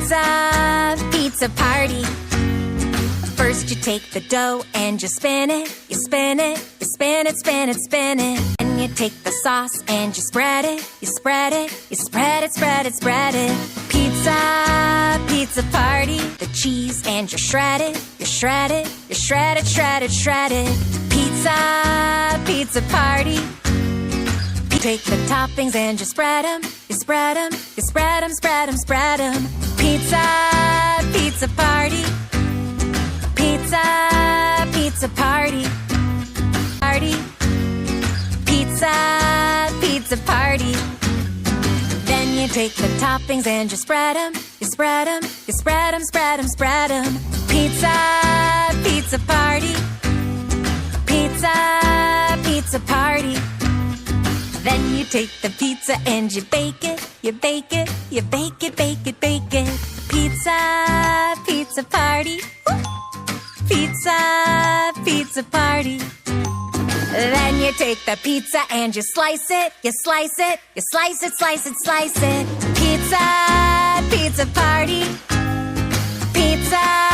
Pizza, pizza party. First you take the dough and you spin it, you spin it, you spin it, spin it, spin it. And you take the sauce and you spread it, you spread it, you spread it, spread it, spread it. Pizza, pizza party. The cheese and you shred it, you shred it, you shred it, shred it, shred it. Pizza, pizza party. Take the toppings and you spread them, you spread them, you spread them, spread them, spread them. Pizza, pizza party. Pizza, pizza party. Party. Pizza, pizza party. Then you take the toppings and you spread them, you spread them, you spread them, spread them, spread them. Pizza, pizza party. Pizza, pizza party. Then you take the pizza and you bake it, you bake it, you bake it, bake it, bake it. Pizza, pizza party. Pizza, pizza party. Then you take the pizza and you slice it, you slice it, you slice it, slice it, slice it. Pizza, pizza party. Pizza,